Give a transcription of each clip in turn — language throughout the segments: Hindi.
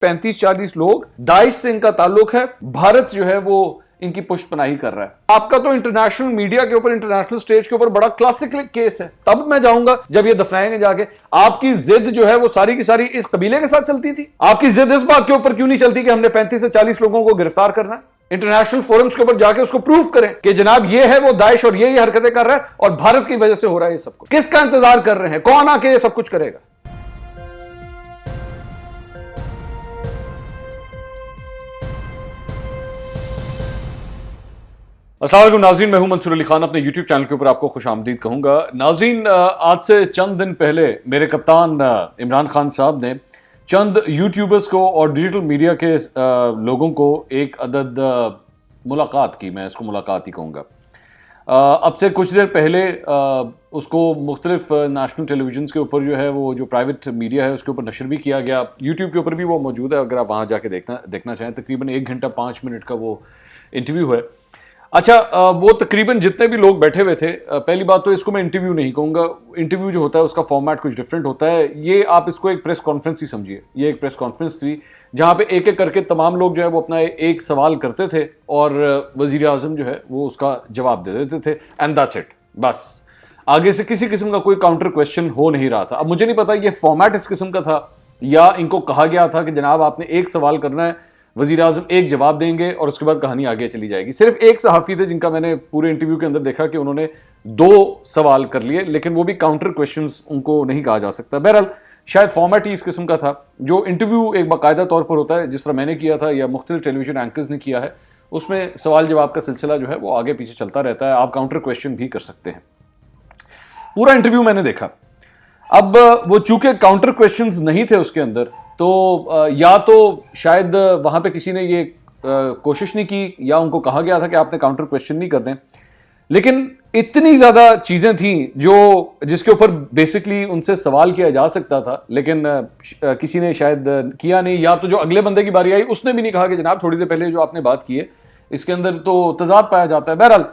35-40 लोग, दाइश से इनका ताल्लुक है, भारत जो है वो इनकी पुष्टपनाही कर रहा है। आपका तो इंटरनेशनल मीडिया के ऊपर, इंटरनेशनल स्टेज के ऊपर बड़ा क्लासिक केस है। तब मैं जाऊंगा जब ये दफनाएंगे जाके। आपकी जिद जो है वो सारी की सारी इस कबीले के साथ चलती थी। आपकी जिद इस बात के ऊपर क्यों नहीं चलती कि हमने 35 से 40 लोगों को गिरफ्तार करना है? इंटरनेशनल फोरम्स के ऊपर जाके उसको प्रूफ करें कि जनाब ये है वो दाइश और ये हरकतें कर रहा है और भारत की वजह से हो रहा है ये सब कुछ। किसका इंतजार कर रहे हैं? कौन आके ये सब कुछ करेगा? अस्सलाम वालेकुम नाज़रीन, मैं हूं मंसूर अली खान। अपने YouTube चैनल के ऊपर आपको खुशामदीद कहूंगा। नाज़रीन, आज से चंद दिन पहले मेरे कप्तान इमरान खान साहब ने चंद यूट्यूबर्स को और डिजिटल मीडिया के लोगों को एक अदद मुलाकात की। मैं इसको मुलाकात ही कहूँगा। अब से कुछ देर पहले उसको मुख्तलिफ नेशनल टेलीविजन के ऊपर जो है वो जो प्राइवेट मीडिया है उसके ऊपर नशर भी किया गया। यूट्यूब के ऊपर भी वो मौजूद है, अगर आप वहाँ जाके देखना चाहें। तकरीबन 1 घंटा 5 मिनट का वो इंटरव्यू है। अच्छा, वो तकरीबन जितने भी लोग बैठे हुए थे, पहली बात तो इसको मैं इंटरव्यू नहीं कहूँगा। इंटरव्यू जो होता है उसका फॉर्मेट कुछ डिफरेंट होता है। ये आप इसको एक प्रेस कॉन्फ्रेंस ही समझिए। ये एक प्रेस कॉन्फ्रेंस थी जहाँ पे एक एक करके तमाम लोग जो है वो अपना एक सवाल करते थे और वज़ीर आज़म जो है वो उसका जवाब दे देते थे, एंड दैट्स इट। बस आगे से किसी किस्म का कोई काउंटर क्वेश्चन हो नहीं रहा था। अब मुझे नहीं पता ये फॉर्मेट इस किस्म का था या इनको कहा गया था कि जनाब आपने एक सवाल करना है, वज़ीर आज़म एक जवाब देंगे और उसके बाद कहानी आगे चली जाएगी। सिर्फ एक सहाफ़ी थे जिनका मैंने पूरे इंटरव्यू के अंदर देखा कि उन्होंने 2 सवाल कर लिए, लेकिन वो भी काउंटर क्वेश्चंस उनको नहीं कहा जा सकता। बहरहाल शायद फॉर्मेट ही इस किस्म का था। जो इंटरव्यू एक बाकायदा तौर पर होता है, जिस तरह मैंने किया था या मुख्तलिफ टेलीविजन एंकर्स ने किया है, उसमें सवाल जवाब का सिलसिला जो है वो आगे पीछे चलता रहता है। आप काउंटर क्वेश्चन भी कर सकते हैं। पूरा इंटरव्यू मैंने देखा। अब वो चूंकि काउंटर क्वेश्चंस नहीं थे उसके अंदर, तो या तो शायद वहाँ पे किसी ने ये कोशिश नहीं की या उनको कहा गया था कि आपने काउंटर क्वेश्चन नहीं करने। लेकिन इतनी ज़्यादा चीज़ें थी जो जिसके ऊपर बेसिकली उनसे सवाल किया जा सकता था, लेकिन किसी ने शायद किया नहीं, या तो जो अगले बंदे की बारी आई उसने भी नहीं कहा कि जनाब थोड़ी देर पहले जो आपने बात की है इसके अंदर तो तजाद पाया जाता है। बहरहाल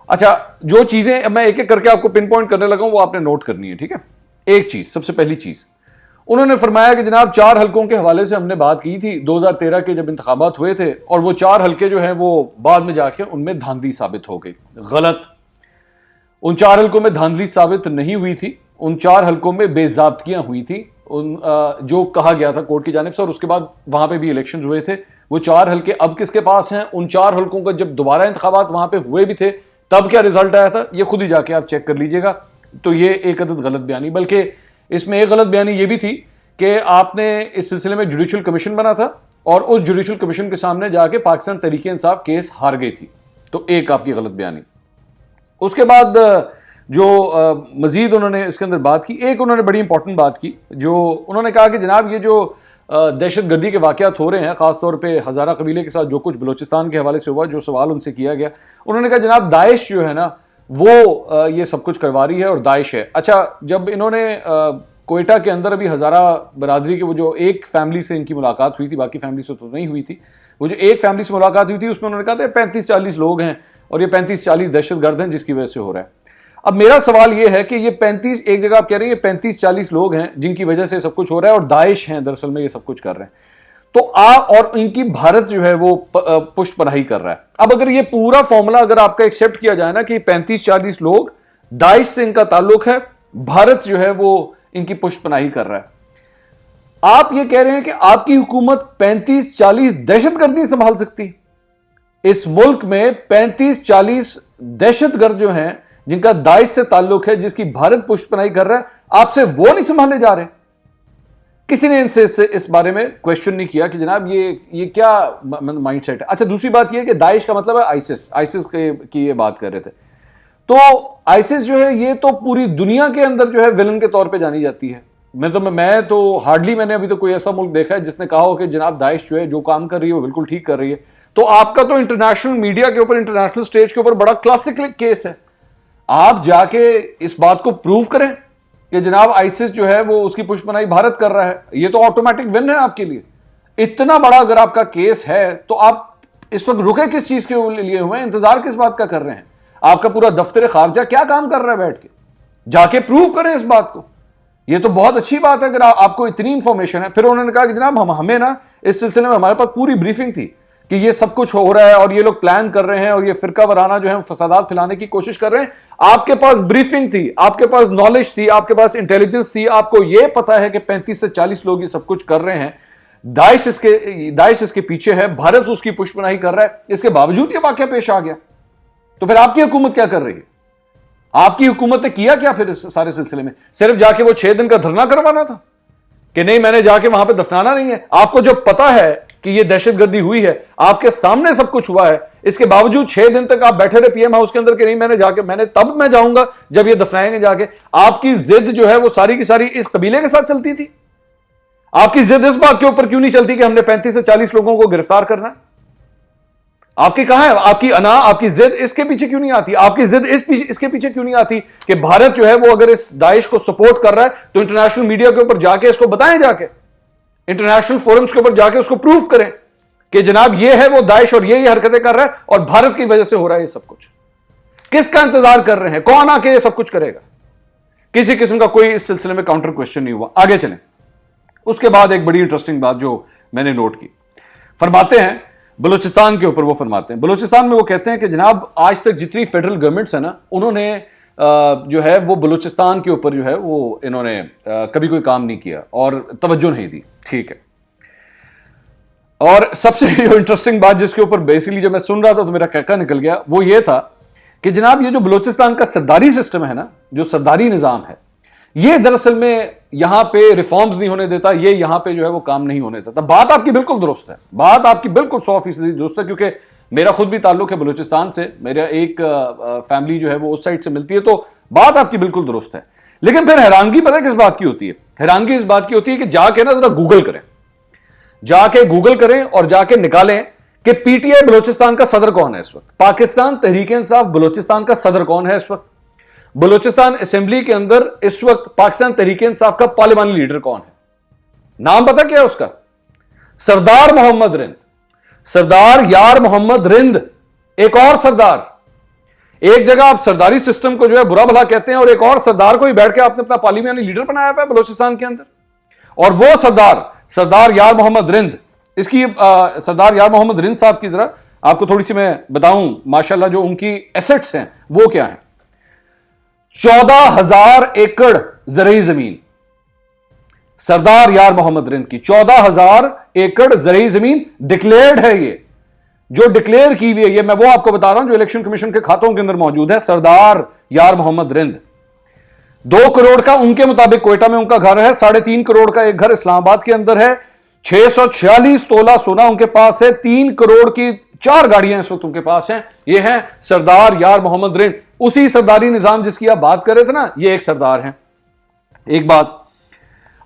अच्छा, जो चीज़ें मैं एक एक करके आपको पिन पॉइंट करने लगा हूँ वो आपने नोट करनी है, ठीक है? एक चीज़, सबसे पहली चीज़ उन्होंने फरमाया कि जनाब 4 हलकों के हवाले से हमने बात की थी 2013 के जब इंतखाबात हुए थे, और वो 4 हलके जो हैं वो बाद में जाके उनमें धांधली साबित हो गई। गलत। उन 4 हलकों में धांधली साबित नहीं हुई थी। उन 4 हलकों में बेज़ाब्तियां हुई थी, जो कहा गया था कोर्ट की जानिब से, और उसके बाद वहां पे भी इलेक्शंस हुए थे। वो 4 हलके अब किसके पास हैं? उन 4 हलकों का जब दोबारा इंतखाबात वहां पे हुए भी थे तब क्या रिजल्ट आया था, ये खुद ही जाके आप चेक कर लीजिएगा। तो ये एक अदद गलत बयानी, बल्कि इसमें एक गलत बयानी ये भी थी कि आपने इस सिलसिले में जुडिशल कमीशन बना था और उस जुडिशल कमीशन के सामने जाके पाकिस्तान तहरीक इंसाफ केस हार गई थी। तो एक आपकी गलत बयानी। उसके बाद जो मजीद उन्होंने इसके अंदर बात की, एक उन्होंने बड़ी इंपॉर्टेंट बात की, जो उन्होंने कहा कि जनाब ये जो दहशत गर्दी के वाक़यात हो रहे हैं, ख़ासतौर पे हज़ारा कबीले के साथ जो कुछ बलूचिस्तान के हवाले से हुआ, जो सवाल उनसे किया गया, उन्होंने कहा जनाब दाइश जो है ना वो ये सब कुछ करवा रही है और दाइश है। अच्छा, जब इन्होंने कोयटा के अंदर अभी हज़ारा बरादरी के वो जो एक फैमिली से इनकी मुलाकात हुई थी, बाकी फैमिली से तो नहीं हुई थी, वो जो एक फैमिली से मुलाकात हुई थी उसमें उन्होंने कहा था 35-40 लोग हैं और ये 35-40 दहशतगर्द हैं जिसकी वजह से हो रहा है। अब मेरा सवाल ये है कि ये 35, एक जगह आप कह रहे हैं 35-40 लोग हैं जिनकी वजह से सब कुछ हो रहा है और दाइश हैं दरअसल में ये सब कुछ कर रहे हैं, तो और इनकी भारत जो है वो पुष्टपनाही कर रहा है। अब अगर ये पूरा फॉर्मूला अगर आपका एक्सेप्ट किया जाए ना कि 35-40 लोग, दाइश से इनका ताल्लुक है, भारत जो है वो इनकी पुष्टपनाही कर रहा है, आप ये कह रहे हैं कि आपकी हुकूमत 35-40 दहशतगर्दी संभाल सकती? इस मुल्क में 35-40 दहशतगर्द जो हैं जिनका दाइश से ताल्लुक है, जिसकी भारत पुष्टपनाही कर रहा है, आपसे वो नहीं संभाले जा रहे? किसी ने इनसे इस बारे में क्वेश्चन नहीं किया कि जनाब ये क्या माइंडसेट है। अच्छा, दूसरी बात ये कि दाइश का मतलब है आईसिस की ये बात कर रहे थे, तो आईसिस जो है ये तो पूरी दुनिया के अंदर जो है विलन के तौर पे जानी जाती है। मैं तो हार्डली मैंने अभी तो कोई ऐसा मुल्क देखा है जिसने कहा हो कि जनाब दाइश जो है जो काम कर रही है वो बिल्कुल ठीक कर रही है। तो आपका तो इंटरनेशनल मीडिया के ऊपर, इंटरनेशनल स्टेज के ऊपर बड़ा क्लासिक केस है। आप जाके इस बात को प्रूव करें कि जनाब आईसिस जो है वो उसकी पुष्टपनाही भारत कर रहा है, ये तो ऑटोमेटिक विन है आपके लिए। इतना बड़ा अगर आपका केस है तो आप इस वक्त रुके किस चीज के लिए हुए हैं, इंतजार किस बात का कर रहे हैं? आपका पूरा दफ्तर खारजा क्या काम कर रहा है बैठ के? जाके प्रूव करें इस बात को ये तो बहुत अच्छी बात है अगर आपको इतनी इंफॉर्मेशन है। फिर उन्होंने कहा कि जनाब हमें ना इस सिलसिले में हमारे पास पूरी ब्रीफिंग थी कि ये सब कुछ हो रहा है और ये लोग प्लान कर रहे हैं और ये फिरका वराना जो है फसादात फैलाने की कोशिश कर रहे हैं। आपके पास ब्रीफिंग थी, आपके पास नॉलेज थी, आपके पास इंटेलिजेंस थी, आपको ये पता है कि 35 से 40 लोग ये सब कुछ कर रहे हैं, दाइश इसके पीछे है, भारत उसकी पुष्पनाही कर रहा है, इसके बावजूद ये वाकया पेश आ गया। तो फिर आपकी हुकूमत क्या कर रही है? आपकी हुकूमत ने किया क्या फिर इस सारे सिलसिले में? सिर्फ जाके वो 6 दिन का धरना करवाना था कि नहीं मैंने जाके वहां पे दफनाना नहीं है? आपको जो पता है कि ये दहशतगर्दी हुई है, आपके सामने सब कुछ हुआ है, इसके बावजूद 6 दिन तक आप बैठे रहे पीएम हाउस के अंदर कि नहीं मैंने तब मैं जाऊंगा जब ये दफनाएंगे जाके। आपकी जिद जो है वो सारी की सारी इस कबीले के साथ चलती थी। आपकी जिद इस बात के ऊपर क्यों नहीं चलती कि हमने 35 से 40 लोगों को गिरफ्तार करना है? आपकी कहां है आपकी अना, आपकी जिद इसके पीछे क्यों नहीं आती? आपकी जिद इसके पीछे क्यों नहीं आती कि भारत जो है वो अगर इस दाइश को सपोर्ट कर रहा है तो इंटरनेशनल मीडिया के ऊपर जाके इसको बताएं, जाके इंटरनेशनल फोरम्स के ऊपर जाके उसको प्रूव करें कि जनाब ये है वो दाइश और ये हरकतें कर रहा है और भारत की वजह से हो रहा है ये सब कुछ। किसका इंतजार कर रहे हैं? कौन आके ये सब कुछ करेगा? किसी किस्म का कोई इस सिलसिले में काउंटर क्वेश्चन नहीं हुआ। आगे चलें। उसके बाद एक बड़ी इंटरेस्टिंग बात जो मैंने नोट की, फरमाते हैं बलूचिस्तान के ऊपर, वो फरमाते हैं बलूचिस्तान में वो कहते हैं कि जनाब आज तक जितनी फेडरल गवर्नमेंट्स है ना, उन्होंने जो है वो बलूचिस्तान के ऊपर जो है वो इन्होंने कभी कोई काम नहीं किया और तवज्जो नहीं दी। ठीक है। और सबसे जो इंटरेस्टिंग बात जिसके ऊपर बेसिकली जब मैं सुन रहा था तो मेरा कहका निकल गया, वो ये था कि जनाब ये जो बलूचिस्तान का सरदारी सिस्टम है ना, जो सरदारी निजाम है, ये दरअसल में यहां पे रिफॉर्म्स नहीं होने देता, ये यहां पे जो है वो काम नहीं होने देता। बात आपकी बिल्कुल दुरुस्त है, बात आपकी बिल्कुल 100% दुरुस्त है, क्योंकि मेरा खुद भी ताल्लुक है बलूचिस्तान से, मेरा एक फैमिली जो है वो उस साइड से मिलती है, तो बात आपकी बिल्कुल दुरुस्त है। लेकिन फिर हैरानगी पता है किस बात की होती है? हैरानगी इस बात की होती है कि जाके ना जरा गूगल करें, जाके गूगल करें और जाके निकालें कि पीटीआई बलूचिस्तान का सदर कौन है इस वक्त, पाकिस्तान तहरीक इंसाफ बलूचिस्तान का सदर कौन है इस वक्त, बलूचिस्तान असेंबली के अंदर इस वक्त पाकिस्तान तहरीक इंसाफ का पार्लिमानी लीडर कौन है? नाम पता क्या है उसका? सरदार मोहम्मद रिंद, सरदार यार मोहम्मद रिंद। एक और सरदार, एक जगह आप सरदारी सिस्टम को जो है बुरा भला कहते हैं और एक और सरदार को ही बैठ के आपने अपना पार्लिमानी लीडर बनाया हुआ है बलूचिस्तान के अंदर, और वो सरदार यार मोहम्मद रिंद। इसकी सरदार यार मोहम्मद रिंद साहब की जरा आपको थोड़ी सी मैं बताऊं माशाल्लाह जो उनकी एसेट्स हैं वो क्या हैं। 14,000 एकड़ ज़रई जमीन, सरदार यार मोहम्मद रिंद की 14,000 एकड़ ज़रई जमीन डिक्लेयर्ड है। ये जो डिक्लेयर की हुई है, ये मैं वो आपको बता रहा हूं जो इलेक्शन कमीशन के खातों के अंदर मौजूद है। सरदार यार मोहम्मद रिंद 2 करोड़ का उनके मुताबिक कोयटा में उनका घर है, 3.5 करोड़ का एक घर इस्लामाबाद के अंदर है, 646 तोला सोना उनके पास है, 3 करोड़ की 4 गाड़ियां इस वक्त उनके पास हैं। ये हैं सरदार यार मोहम्मद रिंद। उसी सरदारी निजाम जिसकी आप बात कर रहे थे ना, ये एक सरदार हैं। एक बात,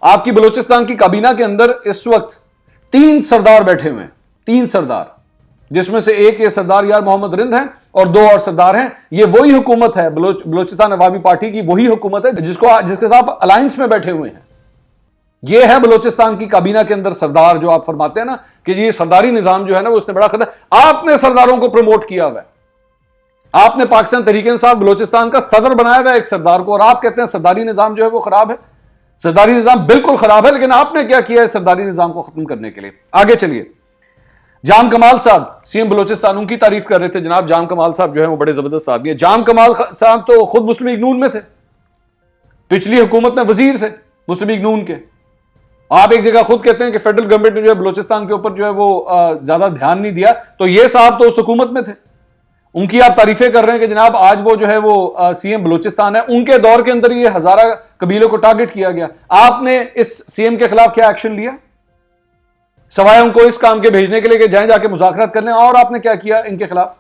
आपकी बलूचिस्तान की काबीना के अंदर इस वक्त 3 सरदार बैठे हुए हैं, 3 सरदार, जिसमें से एक ये सरदार यार मोहम्मद रिंद है और 2 और सरदार हैं। ये वही हुकूमत है, बलूचिस्तान अवामी पार्टी की वही हुकूमत है जिसके साथ अलायंस में बैठे हुए हैं। ये है बलूचिस्तान की काबीना के अंदर सरदार, जो आप फरमाते हैं ना कि ये सरदारी निजाम जो है ना वो उसने बड़ा खतरा। आपने सरदारों को प्रमोट किया हुआ है, आपने पाकिस्तान तहरीक इंसाफ बलूचिस्तान का सदर बनाया हुआ है एक सरदार को, और आप कहते हैं सरदारी निजाम जो है वो खराब है। सरदारी निजाम बिल्कुल खराब है, लेकिन आपने क्या किया है सरदारी निजाम को खत्म करने के लिए? आगे चलिए। जाम कमाल साहब सीएम बलूचिस्तान, उनकी तारीफ कर रहे थे जनाब। जाम कमाल साहब जो है वो बड़े जबरदस्त आदमी है। जाम कमाल साहब तो खुद मुस्लिम लीग नून में थे, पिछली हुकूमत में वजीर थे मुस्लिम लीग नून के। आप एक जगह खुद कहते हैं कि फेडरल गवर्नमेंट ने जो है बलूचिस्तान के ऊपर जो है वो ज्यादा ध्यान नहीं दिया, तो ये साहब तो उस हुकूमत में थे, उनकी आप तारीफें कर रहे हैं कि जनाब आज वो जो है वो सीएम बलूचिस्तान है। उनके दौर के अंदर ये हजारा कबीलों को टारगेट किया गया। आपने इस सीएम के खिलाफ क्या एक्शन लिया सवाए उनको इस काम के भेजने के लिए कि जाएं जाके मुज़ाकरात करने? और आपने क्या किया इनके खिलाफ?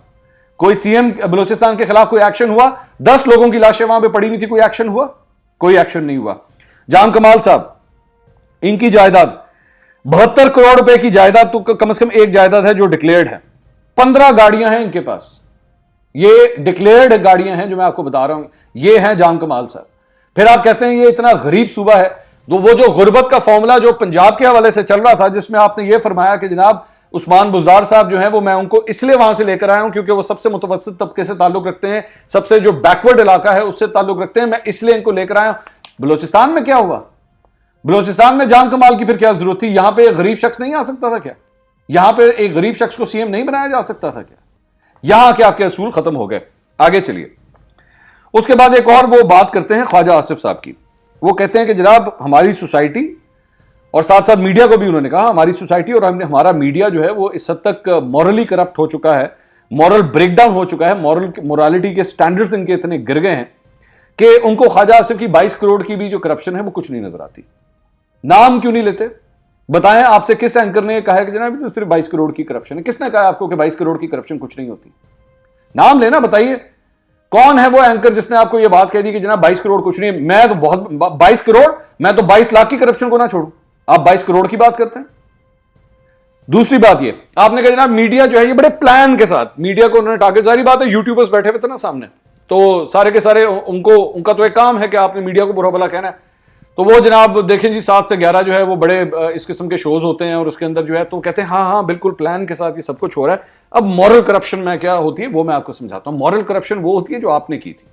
कोई सीएम बलूचिस्तान के खिलाफ कोई एक्शन हुआ? 10 लोगों की लाशें वहां पे पड़ी हुई थी, कोई एक्शन हुआ? कोई एक्शन नहीं हुआ। जाम कमाल साहब, इनकी जायदाद 72 करोड़ रुपए की जायदाद, तो कम से कम एक जायदाद है जो डिक्लेयर्ड है। 15 गाड़ियां हैं इनके पास, ये डिक्लेयर्ड गाड़ियां हैं जो मैं आपको बता रहा हूं। ये हैं जाम कमाल साहब। फिर आप कहते हैं ये इतना गरीब सूबा है, तो वो जो गुर्बत का फॉर्मूला जो पंजाब के हवाले से चल रहा था, जिसमें आपने ये फरमाया कि जनाब उस्मान बुजदार साहब जो हैं वो मैं उनको इसलिए वहां से लेकर आया हूं क्योंकि वो सबसे मुतवस्सित तबके से ताल्लुक रखते हैं, सबसे जो बैकवर्ड इलाका है उससे ताल्लुक रखते हैं, मैं इसलिए इनको लेकर आया हूं। बलूचिस्तान में क्या हुआ? बलूचिस्तान में जान कमाल की फिर क्या जरूरत थी? यहां पे एक गरीब शख्स नहीं आ सकता था क्या? यहां पे एक गरीब शख्स को सीएम नहीं बनाया जा सकता था क्या? यहां के आपके असूल खत्म हो गए। आगे चलिए। उसके बाद एक और वो बात करते हैं ख्वाजा आसिफ साहब की। वो कहते हैं कि जनाब हमारी सोसाइटी, और साथ साथ मीडिया को भी उन्होंने कहा, हमारी सोसाइटी और हमारा मीडिया जो है वो इस हद तक मॉरली करप्ट हो चुका है, मॉरल ब्रेकडाउन हो चुका है, मोरालिटी के स्टैंडर्ड्स इनके इतने गिर गए हैं कि उनको ख्वाजा आसिफ की 22 करोड़ की भी जो करप्शन है वो कुछ नहीं नजर आती। नाम क्यों नहीं लेते? बताएं, आपसे किस एंकर ने कहा है कि जनाब सिर्फ 22 करोड़ की करप्शन है? किसने कहा आपको कि 22 करोड़ की करप्शन कुछ नहीं होती? नाम लेना, बताइए कौन है वो एंकर जिसने आपको ये बात कह दी कि जनाब 22 करोड़ कुछ नहीं? मैं तो बहुत 22 करोड़, मैं तो 22 लाख की करप्शन को ना छोड़ू, आप 22 करोड़ की बात करते हैं। दूसरी बात ये, आपने कहा जनाब मीडिया जो है ये बड़े प्लान के साथ, मीडिया को उन्होंने टारगेट, सारी बात है यूट्यूबर्स बैठे हुए थे ना सामने, तो सारे के सारे उनका तो एक काम है कि आपने मीडिया को बुरा भला कहना है। तो वो जनाब देखें जी 7 से 11 जो है वो बड़े इस किस्म के शोज होते हैं और उसके अंदर जो है तो कहते हैं हाँ हाँ बिल्कुल प्लान के साथ ये सब कुछ हो रहा है। अब मॉरल करप्शन में क्या होती है वो मैं आपको समझाता हूं। मॉरल करप्शन वो होती है जो आपने की थी।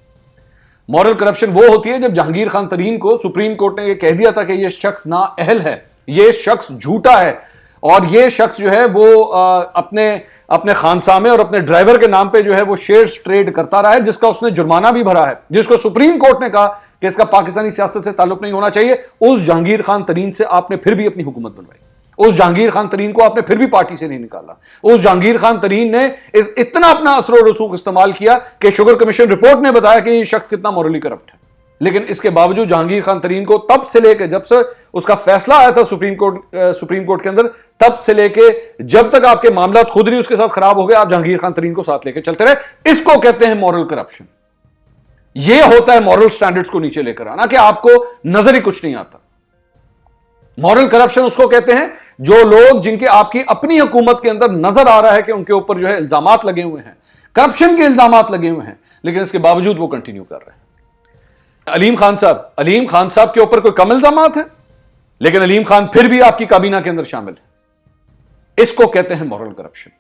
मॉरल करप्शन वो होती है जब जहांगीर खान तरीन को सुप्रीम कोर्ट ने ये कह दिया था कि ये शख्स ना अहल है, ये शख्स झूठा है और ये शख्स जो है वो अपने खानसामे और अपने ड्राइवर के नाम पे जो है वो शेयर्स ट्रेड करता रहा है, जिसका उसने जुर्माना भी भरा है, जिसको सुप्रीम कोर्ट ने कहा कि इसका पाकिस्तानी सियासत से ताल्लुक नहीं होना चाहिए। उस जहांगीर खान तरीन से आपने फिर भी अपनी हुकूमत बनवाई, उस जहांगीर खान तरीन को आपने फिर भी पार्टी से नहीं निकाला। उस जहांगीर खान तरीन ने इतना अपना असर और रसूख इस्तेमाल किया कि शुगर कमीशन रिपोर्ट ने बताया कि ये शख्स कितना मॉरली करप्ट है। लेकिन इसके बावजूद जहांगीर खान तरीन को तब से लेकर जब से उसका फैसला आया था सुप्रीम कोर्ट के अंदर, तब से लेके जब तक आपके मामला खुद नहीं उसके साथ खराब हो गए, आप जहांगीर खान तरीन को साथ लेकर चलते रहे। इसको कहते हैं मॉरल करप्शन। यह होता है मॉरल स्टैंडर्ड्स को नीचे लेकर आना, कि आपको नजर ही कुछ नहीं आता। मॉरल करप्शन उसको कहते हैं जो लोग जिनके आपकी अपनी हुकूमत के अंदर नजर आ रहा है कि उनके ऊपर जो है इल्जामात लगे हुए हैं, करप्शन के इल्जामात लगे हुए हैं, लेकिन इसके बावजूद वो कंटिन्यू कर रहे हैं। अलीम खान साहब के ऊपर कोई कम इल्जामात है, लेकिन अलीम खान फिर भी आपकी काबीना के अंदर शामिल है। इसको कहते हैं मॉरल करप्शन।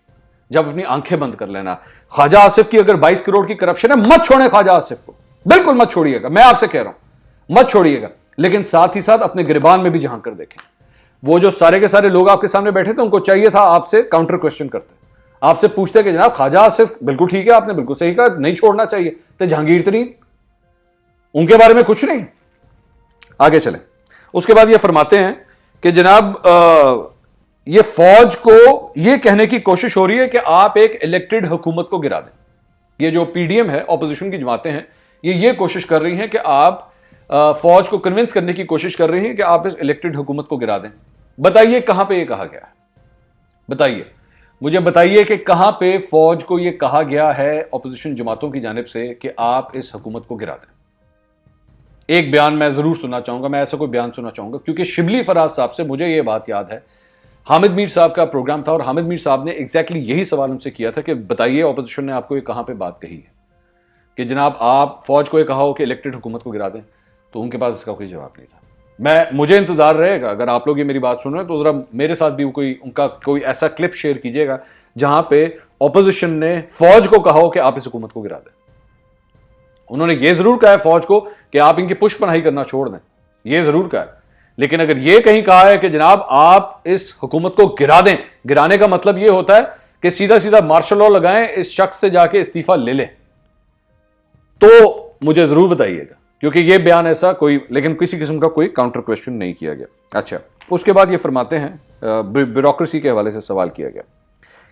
जब अपनी आंखें बंद कर लेना। ख्वाजा आसिफ की अगर 22 करोड़ की करप्शन है, मत छोड़े ख्वाजा आसिफ को, बिल्कुल मत छोड़िएगा, मैं आपसे कह रहा हूं मत छोड़िएगा। लेकिन साथ ही साथ अपने गिरबान में भी झांक कर देखें। वो जो सारे के सारे लोग आपके सामने बैठे थे, उनको चाहिए था आपसे काउंटर क्वेश्चन करते, आपसे पूछते कि जनाब ख्वाजा आसिफ बिल्कुल ठीक है, आपने बिल्कुल सही कहा, नहीं छोड़ना चाहिए, तो जहांगीर तरीन उनके बारे में कुछ नहीं। आगे चलें। उसके बाद ये फरमाते हैं कि जनाब ये फौज को ये कहने की कोशिश हो रही है कि आप एक इलेक्टेड हुकूमत को गिरा दें। ये जो पीडीएम है, ऑपोजिशन की जमातें हैं, ये कोशिश कर रही हैं कि आप फौज को कन्विंस करने की कोशिश कर रही हैं कि आप इस इलेक्टेड हुकूमत को गिरा दें। बताइए कहां पे ये कहा गया है? बताइए मुझे, बताइए कि कहां पे फौज को ये कहा गया है ऑपोजिशन जमातों की जानिब से कि आप इस हुकूमत को गिरा दें। एक बयान मैं जरूर सुनना चाहूंगा, मैं ऐसा कोई बयान सुनना चाहूंगा, क्योंकि शिबली फराज साहब से मुझे यह बात याद है, हामिद मीर साहब का प्रोग्राम था और हामिद मीर साहब ने एग्जैक्टली यही सवाल उनसे किया था कि बताइए ऑपोजिशन ने आपको ये कहां पे बात कही है कि जनाब आप फौज को ये कहा हो कि इलेक्टेड हुकूमत को गिरा दें। तो उनके पास इसका कोई जवाब नहीं था। मुझे इंतजार रहेगा, अगर आप लोग ये मेरी बात सुन रहे हैं तो जरा मेरे साथ भी उनका कोई ऐसा क्लिप शेयर कीजिएगा जहां पे ऑपोजिशन ने फौज को कहा हो कि आप इस हुकूमत को गिरा दें। उन्होंने ये जरूर कहा है फौज को कि आप इनकी पुष्पनाही करना छोड़ दें, ये जरूर कहा है, लेकिन अगर ये कहीं कहा है कि जनाब आप इस हुकूमत को गिरा दें, गिराने का मतलब ये होता है कि सीधा सीधा मार्शल लॉ लगाएं, इस शख्स से जाके इस्तीफा ले लें, तो मुझे जरूर बताइएगा, क्योंकि ये बयान ऐसा कोई, लेकिन किसी किस्म का कोई काउंटर क्वेश्चन नहीं किया गया। अच्छा, उसके बाद ये फरमाते हैं, ब्यूरोक्रेसी के हवाले से सवाल किया गया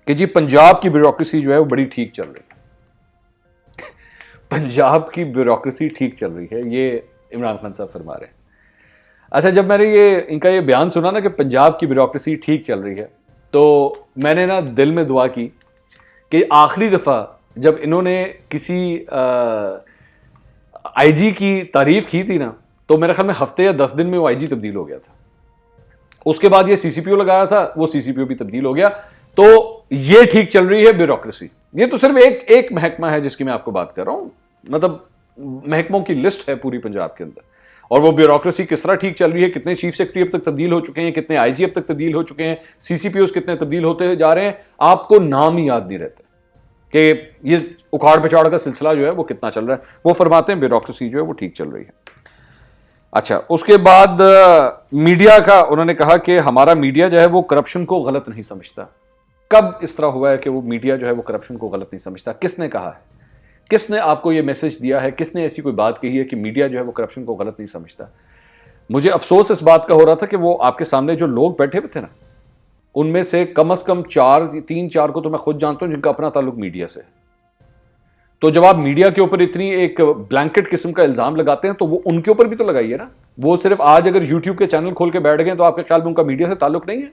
कि जी पंजाब की ब्यूरोक्रेसी जो है वो बड़ी ठीक चल रही है। पंजाब की ब्यूरोक्रेसी ठीक चल रही है, ये इमरान खान साहब फरमा रहे हैं। अच्छा, जब मैंने इनका ये बयान सुना ना कि पंजाब की ब्यूरोक्रेसी ठीक चल रही है, तो मैंने ना दिल में दुआ की कि आखिरी दफ़ा जब इन्होंने किसी आईजी की तारीफ की थी ना, तो मेरे ख्याल में हफ्ते या 10 दिन में वो आईजी तब्दील हो गया था। उसके बाद ये सीसीपीओ लगाया था, वो सीसीपीओ भी तब्दील हो गया। तो ये ठीक चल रही है ब्यूरोक्रेसी। ये तो सिर्फ एक महकमा है जिसकी मैं आपको बात कर रहा हूं, मतलब महकमों की लिस्ट है पूरी पंजाब के अंदर, और वो ब्यूरोक्रेसी किस तरह ठीक चल रही है, कितने चीफ सेक्रेटरी अब तक तब्दील हो चुके हैं, कितने आईजी अब तक तब्दील हो चुके हैं, सीसीपीओ कितने तब्दील होते जा रहे हैं, आपको नाम ही याद नहीं रहता कि ये उखाड़ पछाड़ का सिलसिला जो है वो कितना चल रहा है। वो फरमाते हैं ब्यूरोक्रेसी जो है वो ठीक चल रही है। अच्छा, उसके बाद मीडिया का उन्होंने कहा कि हमारा मीडिया जो है वो करप्शन को गलत नहीं समझता। कब इस तरह हुआ है कि वो मीडिया जो है वो करप्शन को गलत नहीं समझता? किसने कहा है? किसने आपको ये मैसेज दिया है? किसने ऐसी कोई बात कही है कि मीडिया जो है वो करप्शन को गलत नहीं समझता? मुझे अफसोस इस बात का हो रहा था कि वो आपके सामने जो लोग बैठे हुए थे ना, उनमें से कम तीन चार को तो मैं खुद जानता हूं जिनका अपना ताल्लुक मीडिया से है। तो जब आप मीडिया के ऊपर इतनी एक ब्लैंकेट किस्म का इल्जाम लगाते हैं तो वो उनके ऊपर भी तो लगाइए ना। वो सिर्फ आज अगर यूट्यूब के चैनल खोल के बैठ गए तो आपके ख्याल में उनका मीडिया से ताल्लुक नहीं है?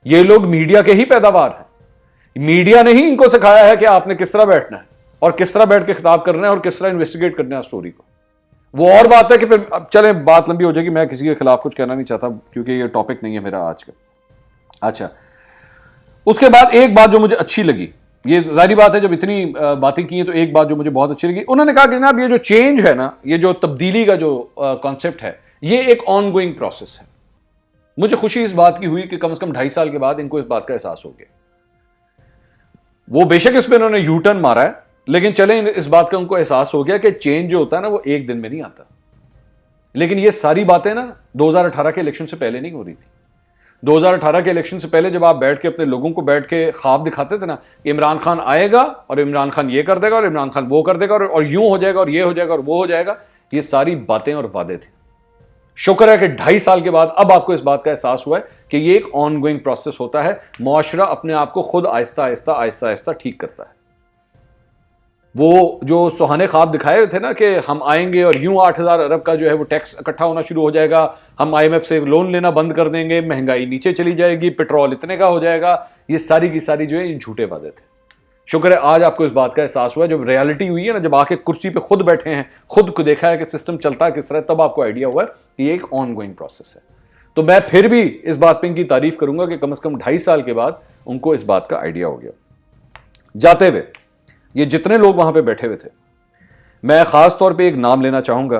ये लोग मीडिया के ही पैदावार हैं। मीडिया ने ही इनको सिखाया है कि आपने किस तरह बैठना है और किस तरह बैठ के खिताब करना है और किस तरह इन्वेस्टिगेट करना है स्टोरी को। वो और बात है कि फिर अब चले, बात लंबी हो जाएगी, मैं किसी के खिलाफ कुछ कहना नहीं चाहता क्योंकि ये टॉपिक नहीं है मेरा आज का। अच्छा, उसके बाद एक बात जो मुझे अच्छी लगी, ये जाहिर बात है जब इतनी बातें की हैं तो एक बात जो मुझे बहुत अच्छी लगी, उन्होंने कहा कि जनाब ये जो चेंज है ना, ये जो तब्दीली का जो कॉन्सेप्ट है, ये एक ऑन गोइंग प्रोसेस है। मुझे खुशी इस बात की हुई कि कम से कम 2.5 साल के बाद इनको इस बात का एहसास हो गया। वो बेशक इस पर उन्होंने यू टर्न मारा है, लेकिन चले इस बात का उनको एहसास हो गया कि चेंज जो होता है ना वो एक दिन में नहीं आता। लेकिन ये सारी बातें ना 2018 के इलेक्शन से पहले नहीं हो रही थी। 2018 के इलेक्शन से पहले जब आप बैठ के अपने लोगों को बैठ के ख्वाब दिखाते थे ना, इमरान खान आएगा और इमरान खान ये कर देगा और इमरान खान वो कर देगा और यूं हो जाएगा और ये हो जाएगा और वो हो जाएगा, ये सारी बातें और वादे थे। शुक्र है कि 2.5 साल के बाद अब आपको इस बात का एहसास हुआ है कि ये एक ऑन गोइंग प्रोसेस होता है। मुआशरा अपने आप को खुद आहिस्ता आहिस्ता ठीक करता है। वो जो सुहाने ख्वाब दिखाए थे ना कि हम आएंगे और यूं 8,000 अरब का जो है वो टैक्स इकट्ठा होना शुरू हो जाएगा, हम IMF से लोन लेना बंद कर देंगे, महंगाई नीचे चली जाएगी, पेट्रोल इतने का हो जाएगा, ये सारी की सारी जो है ये झूठे वादे थे। शुक्र है आज आपको इस बात का एहसास हुआ, जब रियलिटी हुई है ना, जब आके कुर्सी पे खुद बैठे हैं, खुद को देखा है कि सिस्टम चलता है किस तरह, तब आपको आइडिया हुआ है कि ये एक ऑन गोइंग प्रोसेस है। तो मैं फिर भी इस बात पे इनकी तारीफ करूंगा कि कम से कम 2.5 साल के बाद उनको इस बात का आइडिया हो गया। जाते हुए ये जितने लोग वहां पे बैठे हुए थे, मैं खास तौर पे एक नाम लेना चाहूंगा।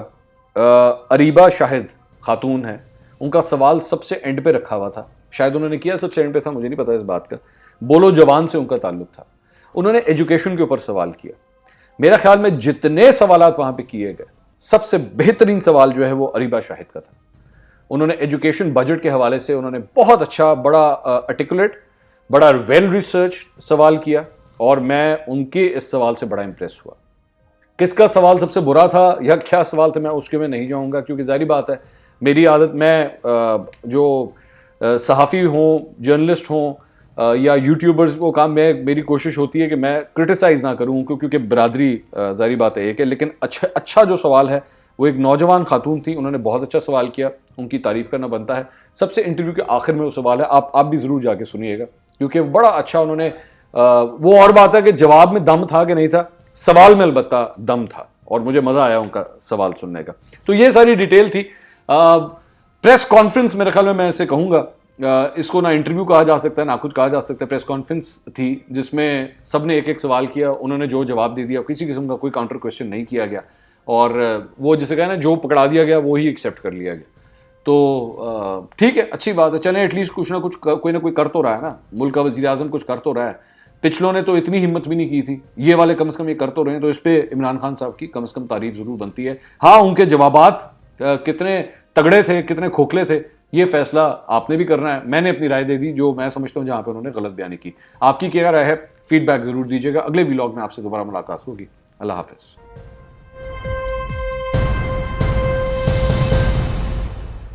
अरीबा शाहिद खातून है, उनका सवाल सबसे एंड पे रखा हुआ था, शायद उन्होंने किया सबसे एंड पे था, मुझे नहीं पता इस बात का। बोलो जवान से उनका ताल्लुक था। उन्होंने एजुकेशन के ऊपर सवाल किया। मेरा ख्याल में जितने सवालात वहां पे किए गए, सबसे बेहतरीन सवाल जो है वो अरीबा शाहिद का था। उन्होंने एजुकेशन बजट के हवाले से उन्होंने बहुत अच्छा, बड़ा आर्टिकुलेट, बड़ा वेल रिसर्च सवाल किया और मैं उनके इस सवाल से बड़ा इंप्रेस हुआ। किसका सवाल सबसे बुरा था या क्या सवाल था, मैं उसके में नहीं जाऊंगा क्योंकि जाहिर बात है मेरी आदत, मैं जो सहाफ़ी हों, जर्नलिस्ट हों या यूट्यूबर्स को काम, मेरी कोशिश होती है कि मैं क्रिटिसाइज़ ना करूं क्योंकि बरादरी जाहिर बात है एक है। लेकिन अच्छा जो सवाल है वो एक नौजवान खातून थी, उन्होंने बहुत अच्छा सवाल किया, उनकी तारीफ़ करना बनता है। सबसे इंटरव्यू के आखिर में वो सवाल है, आप भी ज़रूर जाके सुनिएगा क्योंकि बड़ा अच्छा उन्होंने, वो और बात है कि जवाब में दम था कि नहीं था, सवाल में अलबत्ता दम था और मुझे मज़ा आया उनका सवाल सुनने का। तो ये सारी डिटेल थी। प्रेस कॉन्फ्रेंस मेरे ख्याल में मैं ऐसे कहूँगा, इसको ना इंटरव्यू कहा जा सकता है ना कुछ कहा जा सकता है। प्रेस कॉन्फ्रेंस थी जिसमें सबने एक एक सवाल किया, उन्होंने जो जवाब दे दिया, किसी किस्म का कोई काउंटर क्वेश्चन नहीं किया गया और वो जिसे कहना जो पकड़ा दिया गया वो ही एक्सेप्ट कर लिया गया। तो ठीक है, अच्छी बात है। चलें, एटलीस्ट कुछ ना कुछ कोई ना कोई कर तो रहा है ना, मुल्क का वज़ीर आज़म कुछ कर तो रहा है। पिछलों ने तो इतनी हिम्मत भी नहीं की थी, ये वाले कम से कम ये कर तो रहे हैं, तो इस पर इमरान खान साहब की कम से कम तारीफ ज़रूर बनती है। हाँ, उनके जवाबात कितने तगड़े थे, कितने खोखले थे, ये फैसला आपने भी करना है। मैंने अपनी राय दे दी जो मैं समझता हूँ जहाँ पे उन्होंने गलत बयानी की। आपकी क्या राय है, फीडबैक ज़रूर दीजिएगा। अगले व्लॉग में आपसे दोबारा मुलाकात होगी। अल्लाह हाफ़िज़।